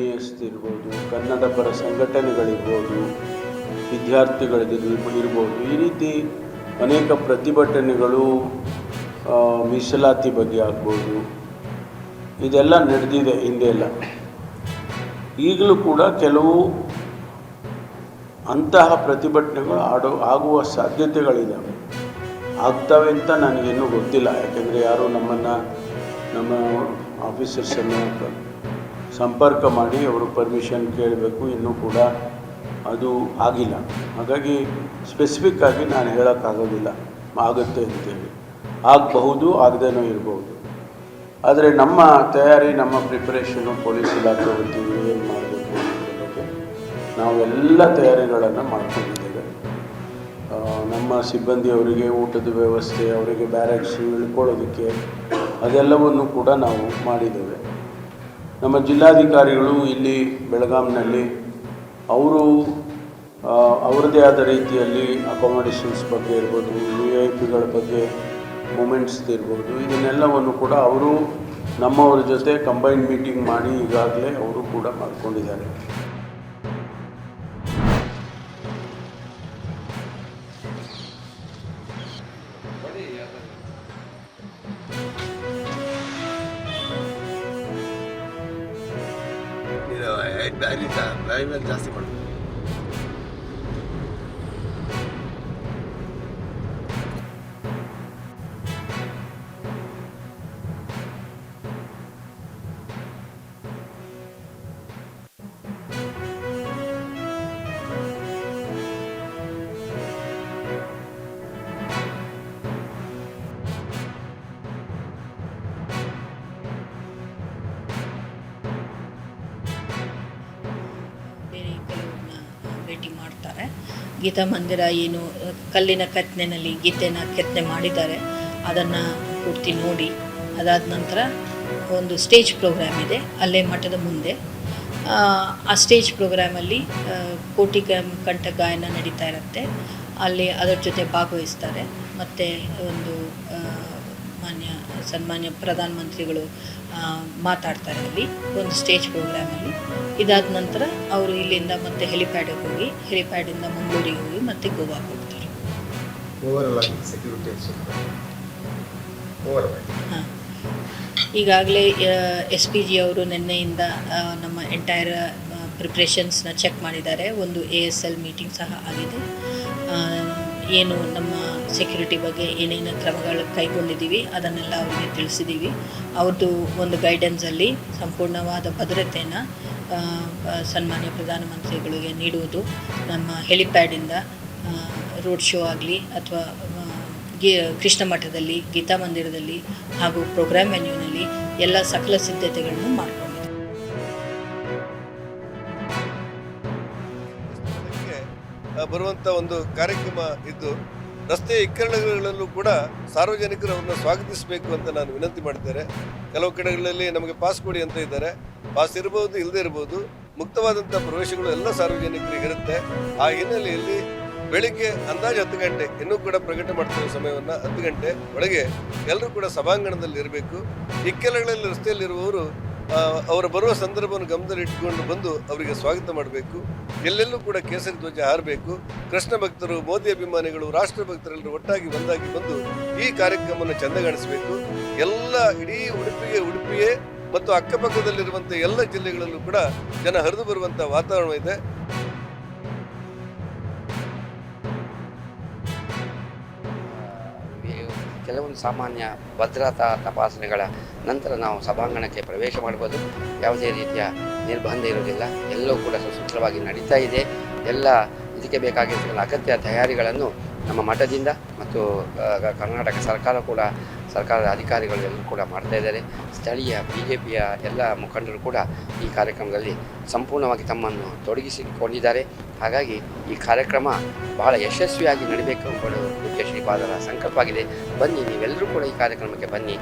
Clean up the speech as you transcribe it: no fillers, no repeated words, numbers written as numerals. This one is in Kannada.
ಇಂಜಿನಿಯರ್ಸ್ದಿರ್ಬೋದು, ಕನ್ನಡ ಪರ ಸಂಘಟನೆಗಳಿರ್ಬೋದು, ವಿದ್ಯಾರ್ಥಿಗಳಿರ್ಬೋದು, ಈ ರೀತಿ ಅನೇಕ ಪ್ರತಿಭಟನೆಗಳು ಮೀಸಲಾತಿ ಬಗ್ಗೆ ಆಗ್ಬೋದು, ಇದೆಲ್ಲ ನಡೆದಿದೆ ಹಿಂದೆಲ್ಲ. ಈಗಲೂ ಕೂಡ ಕೆಲವು ಅಂತಹ ಪ್ರತಿಭಟನೆಗಳು ಆಗುವ ಸಾಧ್ಯತೆಗಳಿದ್ದಾವೆ. ಆಗ್ತವೆ ಅಂತ ನನಗೇನೂ ಗೊತ್ತಿಲ್ಲ, ಯಾಕೆಂದರೆ ಯಾರೂ ನಮ್ಮ ಆಫೀಸರ್ಸನ್ನು ಸಂಪರ್ಕ ಮಾಡಿ ಅವರು ಪರ್ಮಿಷನ್ ಕೇಳಬೇಕು, ಇನ್ನೂ ಕೂಡ ಅದು ಆಗಿಲ್ಲ. ಹಾಗಾಗಿ ಸ್ಪೆಸಿಫಿಕ್ ಆಗಿ ನಾನು ಹೇಳೋಕ್ಕಾಗೋದಿಲ್ಲ ಆಗುತ್ತೆ ಅಂತೇಳಿ. ಆಗಬಹುದು, ಆಗದೇನೋ ಇರ್ಬೋದು. ಆದರೆ ನಮ್ಮ ತಯಾರಿ, ನಮ್ಮ ಪ್ರಿಪರೇಷನು ಪೊಲೀಸ್ ಇಲಾಖೆ ವತಿಯಿಂದ ಏನು ಮಾಡಬೇಕು ಅನ್ನೋದ್ರ ಬಗ್ಗೆ ನಾವೆಲ್ಲ ತಯಾರಿಗಳನ್ನು ಮಾಡ್ಕೊಂಡಿದ್ದೇವೆ. ನಮ್ಮ ಸಿಬ್ಬಂದಿಯವರಿಗೆ ಊಟದ ವ್ಯವಸ್ಥೆ, ಅವರಿಗೆ ಬ್ಯಾರಕ್ಸ್ ಇಳ್ಕೊಳ್ಳೋದಕ್ಕೆ ಅದೆಲ್ಲವನ್ನು ಕೂಡ ನಾವು ಮಾಡಿದ್ದೇವೆ. ನಮ್ಮ ಜಿಲ್ಲಾಧಿಕಾರಿಗಳು ಇಲ್ಲಿ ಬೆಳಗಾಂನಲ್ಲಿ ಅವರು ಅವರದೇ ಆದ ರೀತಿಯಲ್ಲಿ ಅಕೊಮಡೇಷನ್ಸ್ ಬಗ್ಗೆ ಇರ್ಬೋದು, VIP ಬಗ್ಗೆ ಮೂಮೆಂಟ್ಸ್ ಇರ್ಬೋದು, ಇದನ್ನೆಲ್ಲವನ್ನು ಕೂಡ ಅವರು ನಮ್ಮವರ ಜೊತೆ ಕಂಬೈನ್ ಮೀಟಿಂಗ್ ಮಾಡಿ ಈಗಾಗಲೇ ಅವರು ಕೂಡ ಮಾಡ್ಕೊಂಡಿದ್ದಾರೆ. ಜಾಸ್ತಿ ಮಾಡ್ತೀವಿ. ಭೇಟಿ ಮಾಡ್ತಾರೆ. ಗೀತಾ ಮಂದಿರ ಏನು ಕಲ್ಲಿನ ಕೆತ್ತನೆಯಲ್ಲಿ ಗೀತೆನ ಕೆತ್ತನೆ ಮಾಡಿದ್ದಾರೆ, ಅದನ್ನು ಪೂರ್ತಿ ನೋಡಿ ಅದಾದ ನಂತರ ಒಂದು ಸ್ಟೇಜ್ ಪ್ರೋಗ್ರಾಮ್ ಇದೆ ಅಲ್ಲೇ ಮಠದ ಮುಂದೆ. ಆ ಸ್ಟೇಜ್ ಪ್ರೋಗ್ರಾಮಲ್ಲಿ ಕೋಟಿ ಕಂಠ ಗಾಯನ ನಡೀತಾ ಇರುತ್ತೆ. ಅಲ್ಲಿ ಅದರ ಜೊತೆ ಭಾಗವಹಿಸ್ತಾರೆ. ಮತ್ತು ಒಂದು ಸನ್ಮಾನ್ಯ ಪ್ರಧಾನಮಂತ್ರಿಗಳು ಮಾತಾಡ್ತಾರೆ ಅಲ್ಲಿ ಒಂದು ಸ್ಟೇಜ್ ಪ್ರೋಗ್ರಾಮಲ್ಲಿ. ಇದಾದ ನಂತರ ಅವರು ಇಲ್ಲಿಂದ ಮತ್ತೆ ಹೆಲಿಪ್ಯಾಡಿಗೆ ಹೋಗಿ, ಹೆಲಿಪ್ಯಾಡಿಂದ ಮಂಗಳೂರಿಗೆ ಹೋಗಿ ಮತ್ತೆ ಗೋವಾಗೆ ಹೋಗ್ತಾರೆ. ಹಾಂ, ಈಗಾಗಲೇ SPG ಅವರು ನಿನ್ನೆಯಿಂದ ನಮ್ಮ ಎಂಟೈರ್ ಪ್ರಿಪ್ರೇಷನ್ಸ್ನ ಚೆಕ್ ಮಾಡಿದ್ದಾರೆ. ಒಂದು ASL ಮೀಟಿಂಗ್ ಸಹ ಆಗಿದೆ. ಏನು ನಮ್ಮ ಸೆಕ್ಯೂರಿಟಿ ಬಗ್ಗೆ ಏನೇನು ಕ್ರಮಗಳು ಕೈಗೊಂಡಿದ್ದೀವಿ ಅದನ್ನೆಲ್ಲ ಅವರಿಗೆ ತಿಳಿಸಿದ್ದೀವಿ. ಅವ್ರದ್ದು ಒಂದು ಗೈಡೆನ್ಸಲ್ಲಿ ಸಂಪೂರ್ಣವಾದ ಭದ್ರತೆಯನ್ನು ಸನ್ಮಾನ್ಯ ಪ್ರಧಾನಮಂತ್ರಿಗಳಿಗೆ ನೀಡುವುದು, ನಮ್ಮ ಹೆಲಿಪ್ಯಾಡಿಂದ ರೋಡ್ ಶೋ ಆಗಲಿ ಅಥವಾ ಕೃಷ್ಣ ಮಠದಲ್ಲಿ, ಗೀತಾ ಮಂದಿರದಲ್ಲಿ ಹಾಗೂ ಪ್ರೋಗ್ರಾಮ್ ವೆನ್ಯೂನಲ್ಲಿ ಎಲ್ಲ ಸಕಲ ಸಿದ್ಧತೆಗಳನ್ನು ಮಾಡಿಕೊಂಡಿದೆ. ಬರುವಂಥ ಒಂದು ಕಾರ್ಯಕ್ರಮ ಇದ್ದು ರಸ್ತೆಯ ಇಕ್ಕರಣಗಳಲ್ಲೂ ಕೂಡ ಸಾರ್ವಜನಿಕರು ಅವರನ್ನು ಸ್ವಾಗತಿಸಬೇಕು ಅಂತ ನಾನು ವಿನಂತಿ ಮಾಡ್ತೇನೆ. ಕೆಲವು ಕಡೆಗಳಲ್ಲಿ ನಮಗೆ ಪಾಸ್ ಕೊಡಿ ಅಂತ ಇದ್ದಾರೆ. ಪಾಸ್ ಇರ್ಬೋದು, ಇಲ್ಲದೇ ಇರ್ಬೋದು, ಮುಕ್ತವಾದಂಥ ಪ್ರವೇಶಗಳು ಎಲ್ಲ ಸಾರ್ವಜನಿಕರಿಗೆ ಇರುತ್ತೆ. ಆ ಹಿನ್ನೆಲೆಯಲ್ಲಿ ಬೆಳಿಗ್ಗೆ ಅಂದಾಜು 10 ಗಂಟೆ, ಇನ್ನೂ ಕೂಡ ಪ್ರಕಟ ಮಾಡ್ತಿರೋ ಸಮಯವನ್ನು 10 ಗಂಟೆ ಒಳಗೆ ಎಲ್ಲರೂ ಕೂಡ ಸಭಾಂಗಣದಲ್ಲಿ ಇರಬೇಕು. ಇಕ್ಕೆಲಗಳಲ್ಲಿ ರಸ್ತೆಯಲ್ಲಿರುವವರು ಅವರ ಬರುವ ಸಂದರ್ಭವನ್ನು ಗಮನದಲ್ಲಿ ಇಟ್ಕೊಂಡು ಬಂದು ಅವರಿಗೆ ಸ್ವಾಗತ ಮಾಡಬೇಕು. ಎಲ್ಲೆಲ್ಲೂ ಕೂಡ ಕೇಸರಿ ಧ್ವಜ ಹಾರಬೇಕು. ಕೃಷ್ಣ ಭಕ್ತರು, ಮೋದಿ ಅಭಿಮಾನಿಗಳು, ರಾಷ್ಟ್ರ ಭಕ್ತರೆಲ್ಲರೂ ಒಟ್ಟಾಗಿ ಒಂದಾಗಿ ಬಂದು ಈ ಕಾರ್ಯಕ್ರಮವನ್ನು ಚೆಂದಗಾಣಿಸಬೇಕು. ಎಲ್ಲ ಇಡೀ ಉಡುಪಿಯೇ ಮತ್ತು ಅಕ್ಕಪಕ್ಕದಲ್ಲಿರುವಂಥ ಎಲ್ಲ ಜಿಲ್ಲೆಗಳಲ್ಲೂ ಕೂಡ ಜನ ಹರಿದು ಬರುವಂಥ ವಾತಾವರಣ ಇದೆ. ಕೆಲವೊಂದು ಸಾಮಾನ್ಯ ಭದ್ರತಾ ತಪಾಸಣೆಗಳ ನಂತರ ನಾವು ಸಭಾಂಗಣಕ್ಕೆ ಪ್ರವೇಶ ಮಾಡ್ಬೋದು. ಯಾವುದೇ ರೀತಿಯ ನಿರ್ಬಂಧ ಇರುವುದಿಲ್ಲ. ಎಲ್ಲವೂ ಕೂಡ ಸುಸೂತ್ರವಾಗಿ ನಡೀತಾ ಇದೆ. ಎಲ್ಲ ಇದಕ್ಕೆ ಬೇಕಾಗಿರುವ ಅಗತ್ಯ ತಯಾರಿಗಳನ್ನು ನಮ್ಮ ಮಠದಿಂದ ಮತ್ತು ಕರ್ನಾಟಕ ಸರ್ಕಾರದ ಅಧಿಕಾರಿಗಳು ಎಲ್ಲರೂ ಕೂಡ ಮಾಡ್ತಾ ಇದ್ದಾರೆ. ಸ್ಥಳೀಯ BJPಯ ಎಲ್ಲ ಮುಖಂಡರು ಕೂಡ ಈ ಕಾರ್ಯಕ್ರಮದಲ್ಲಿ ಸಂಪೂರ್ಣವಾಗಿ ತಮ್ಮನ್ನು ತೊಡಗಿಸಿಕೊಂಡಿದ್ದಾರೆ. ಹಾಗಾಗಿ ಈ ಕಾರ್ಯಕ್ರಮ ಬಹಳ ಯಶಸ್ವಿಯಾಗಿ ನಡೀಬೇಕು ಎಂಬುದು ಪೂಜ್ಯ ಶ್ರೀಪಾದರ ಸಂಕಲ್ಪವಾಗಿದೆ. ಬನ್ನಿ, ನೀವೆಲ್ಲರೂ ಕೂಡ ಈ ಕಾರ್ಯಕ್ರಮಕ್ಕೆ ಬನ್ನಿ.